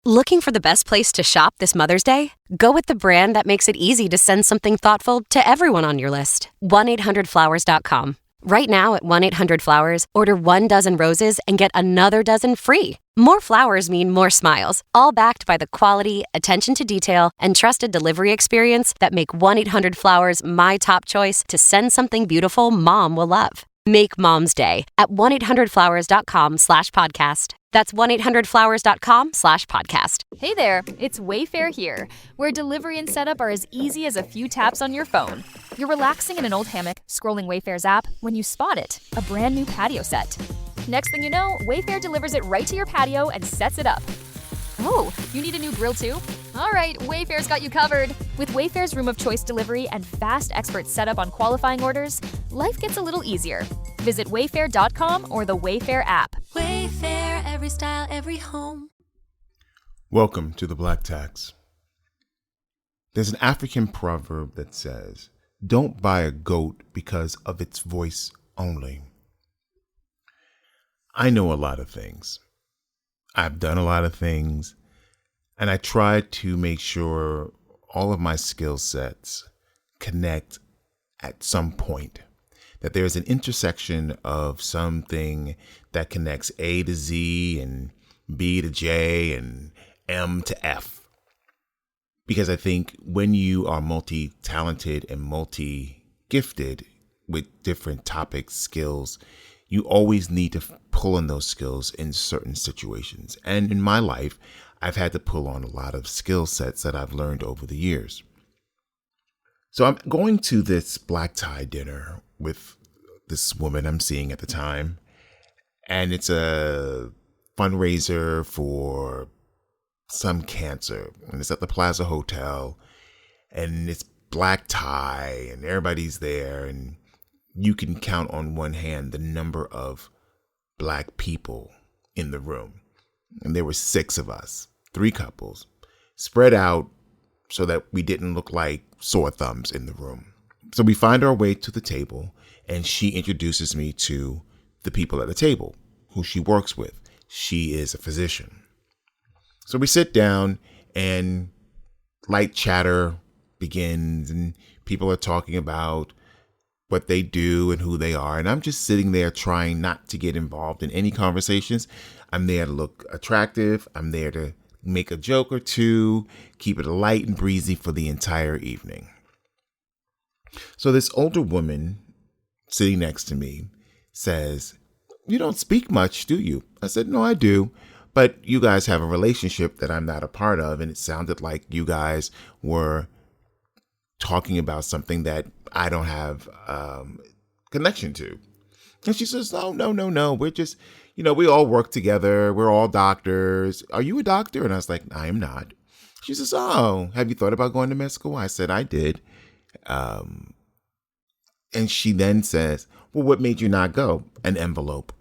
Looking for the best place to shop this Mother's Day? Go with the brand that makes it easy to send something thoughtful to everyone on your list. 1-800-Flowers.com. Right now at 1-800-Flowers, order 1 dozen roses and get another dozen free. More flowers mean more smiles, all backed by the quality, attention to detail, and trusted delivery experience that make 1-800-Flowers my top choice to send something beautiful Mom will love. Make Mom's Day at 1-800-Flowers.com/podcast. That's 1-800-Flowers.com/podcast. Hey there, it's Wayfair here, where delivery and setup are as easy as a few taps on your phone. You're relaxing in an old hammock, scrolling Wayfair's app, when you spot it, a brand new patio set. Next thing you know, Wayfair delivers it right to your patio and sets it up. Oh, you need a new grill too? All right, Wayfair's got you covered. With Wayfair's Room of Choice delivery and fast expert setup on qualifying orders, life gets a little easier. Visit wayfair.com or the Wayfair app. Wayfair, every style, every home. Welcome to the Black Tax. There's an African proverb that says, "Don't buy a goat because of its voice only." I know a lot of things. I've done a lot of things, and I try to make sure all of my skill sets connect at some point, that there's an intersection of something that connects A to Z and B to J and M to F. Because I think when you are multi-talented and multi-gifted with different topics, skills, you always need to pull on those skills in certain situations. And in my life, I've had to pull on a lot of skill sets that I've learned over the years. So I'm going to this black tie dinner with this woman I'm seeing at the time. And it's a fundraiser for some cancer. And it's at the Plaza Hotel. And it's black tie and everybody's there. And you can count on one hand the number of black people in the room. And there were 6 of us, 3 couples, spread out so that we didn't look like sore thumbs in the room. So we find our way to the table, and she introduces me to the people at the table who she works with. She is a physician. So we sit down and light chatter begins, and people are talking about what they do and who they are. And I'm just sitting there trying not to get involved in any conversations. I'm there to look attractive. I'm there to make a joke or two, keep it light and breezy for the entire evening. So this older woman sitting next to me says, "You don't speak much, do you?" I said, "No, I do. But you guys have a relationship that I'm not a part of. And it sounded like you guys were talking about something that I don't have connection to." And she says, "Oh, no. We're just, we all work together. We're all doctors. Are you a doctor?" And I was like, "I am not." She says, "Oh, have you thought about going to med school?" I said, "I did." And she then says, "Well, what made you not go?" "An envelope."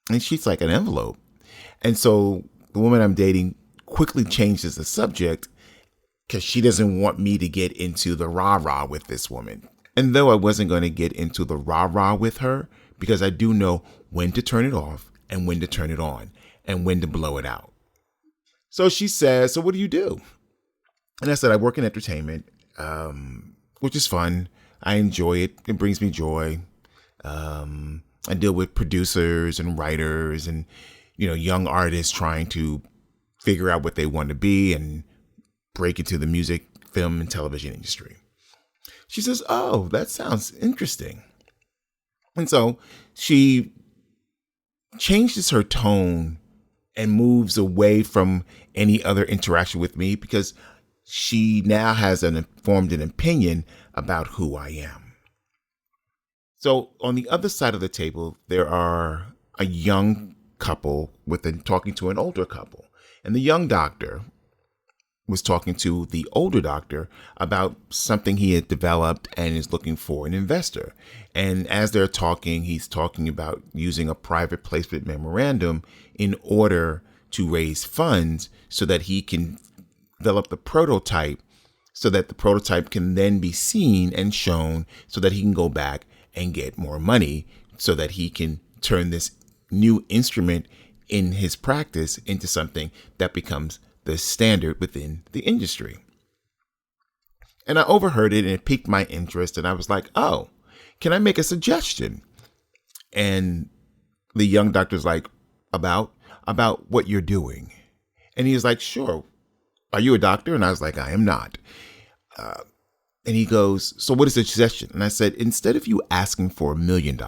And she's like, "An envelope?" And so the woman I'm dating quickly changes the subject because she doesn't want me to get into the rah-rah with this woman. And though I wasn't going to get into the rah-rah with her, because I do know when to turn it off and when to turn it on and when to blow it out. So she says, "So what do you do?" And I said, "I work in entertainment, which is fun. I enjoy it. It brings me joy. I deal with producers and writers and, young artists trying to figure out what they want to be and break into the music, film, and television industry." She says, "Oh, that sounds interesting." And so she changes her tone and moves away from any other interaction with me because she now has formed an opinion about who I am. So on the other side of the table, there are a young couple talking to an older couple. And the young doctor was talking to the older doctor about something he had developed and is looking for an investor. And as they're talking, he's talking about using a private placement memorandum in order to raise funds so that he can develop the prototype so that the prototype can then be seen and shown so that he can go back and get more money so that he can turn this new instrument in his practice into something that becomes the standard within the industry. And I overheard it and it piqued my interest. And I was like, oh, can I make a suggestion? And the young doctor's like, about what you're doing. And he was like, sure. Are you a doctor? And I was like, I am not. And he goes, so what is the suggestion? And I said, instead of you asking for $1 million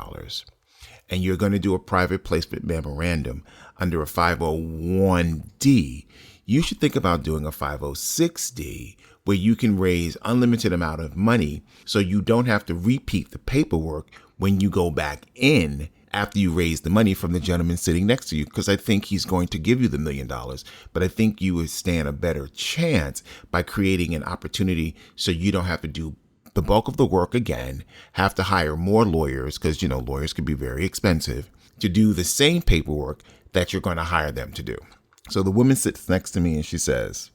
and you're going to do a private placement memorandum under a 501D, you should think about doing a 506D where you can raise unlimited amount of money so you don't have to repeat the paperwork when you go back in after you raise the money from the gentleman sitting next to you, because I think he's going to give you the $1 million. But I think you would stand a better chance by creating an opportunity so you don't have to do the bulk of the work again, have to hire more lawyers, because, lawyers can be very expensive, to do the same paperwork that you're going to hire them to do. So the woman sits next to me and she says,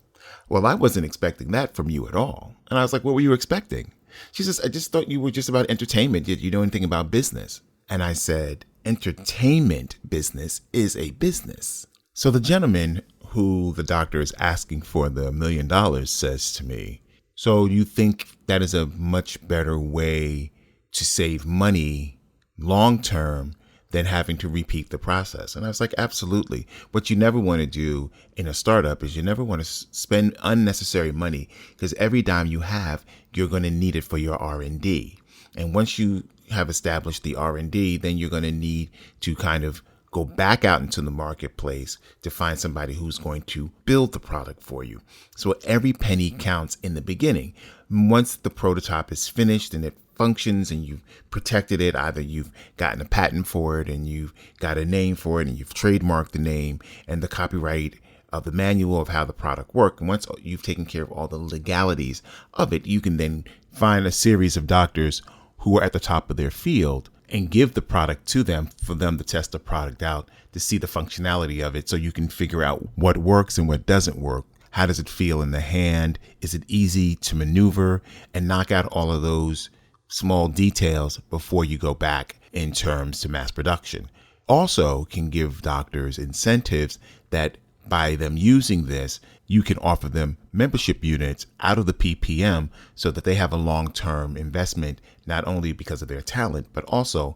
well, I wasn't expecting that from you at all. And I was like, what were you expecting? She says, I just thought you were just about entertainment. Did you know anything about business? And I said, entertainment business is a business. So the gentleman who the doctor is asking for the $1 million says to me, so you think that is a much better way to save money long term than having to repeat the process? And I was like, absolutely. What you never want to do in a startup is you never want to spend unnecessary money, because every dime you have, you're going to need it for your R&D. And once you have established the R&D, then you're going to need to kind of go back out into the marketplace to find somebody who's going to build the product for you. So every penny counts in the beginning. Once the prototype is finished and it functions and you've protected it, either you've gotten a patent for it and you've got a name for it and you've trademarked the name and the copyright of the manual of how the product works. And once you've taken care of all the legalities of it, you can then find a series of doctors who are at the top of their field and give the product to them for them to test the product out to see the functionality of it, so you can figure out what works and what doesn't work. How does it feel in the hand? Is it easy to maneuver? And knock out all of those small details before you go back in terms to mass production. Also can give doctors incentives that by them using this, you can offer them membership units out of the PPM so that they have a long-term investment, not only because of their talent, but also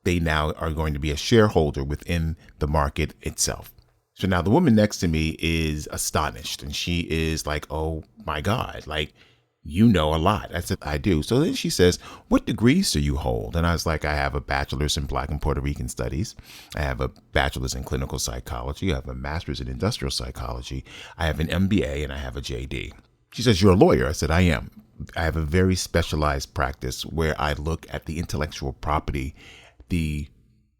they now are going to be a shareholder within the market itself. So now the woman next to me is astonished and she is like, oh my God, like, you know a lot. I said, I do. So then she says, what degrees do you hold? And I was like, I have a bachelor's in Black and Puerto Rican studies. I have a bachelor's in clinical psychology. I have a master's in industrial psychology. I have an MBA and I have a JD. She says, you're a lawyer. I said, I am. I have a very specialized practice where I look at the intellectual property, the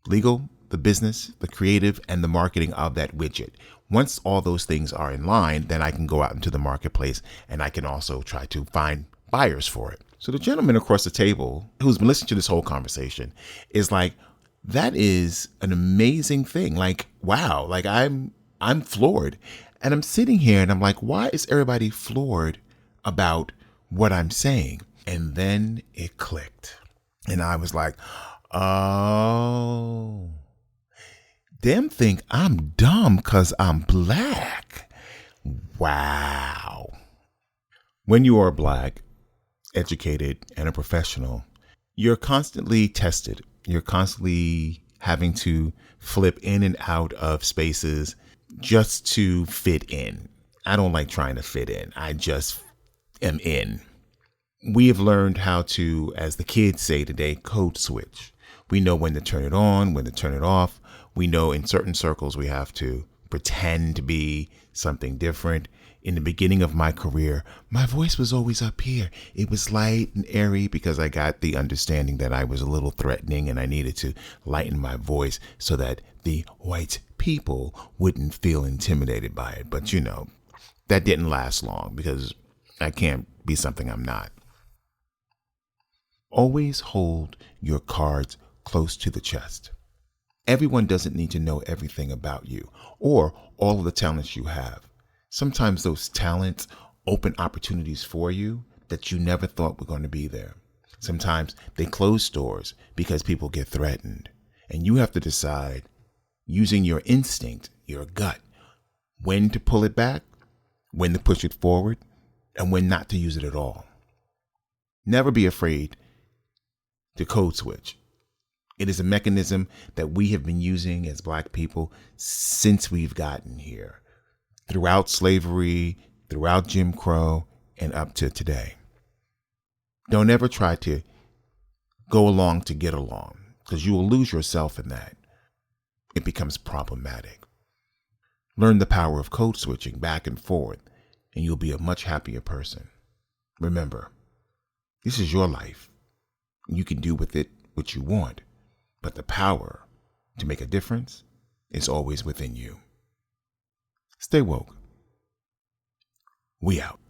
legal, the business, the creative, and the marketing of that widget. Once all those things are in line, then I can go out into the marketplace and I can also try to find buyers for it. So the gentleman across the table who's been listening to this whole conversation is like, that is an amazing thing. Like, wow, like I'm floored. And I'm sitting here and I'm like, why is everybody floored about what I'm saying? And then it clicked. And I was like, oh, them think I'm dumb because I'm Black. Wow. When you are Black, educated, and a professional, you're constantly tested. You're constantly having to flip in and out of spaces just to fit in. I don't like trying to fit in. I just am in. We have learned how to, as the kids say today, code switch. We know when to turn it on, when to turn it off. We know in certain circles we have to pretend to be something different. In the beginning of my career, my voice was always up here. It was light and airy because I got the understanding that I was a little threatening and I needed to lighten my voice so that the white people wouldn't feel intimidated by it. But, that didn't last long because I can't be something I'm not. Always hold your cards close to the chest. Everyone doesn't need to know everything about you or all of the talents you have. Sometimes those talents open opportunities for you that you never thought were going to be there. Sometimes they close doors because people get threatened. And you have to decide, using your instinct, your gut, when to pull it back when to push it forward, and when not to use it at all. Never be afraid to code switch. It is a mechanism that we have been using as Black people since we've gotten here, throughout slavery, throughout Jim Crow, and up to today. Don't ever try to go along to get along, because you will lose yourself in that. It becomes problematic. Learn the power of code switching back and forth, and you'll be a much happier person. Remember, this is your life. You can do with it what you want, but the power to make a difference is always within you. Stay woke. We out.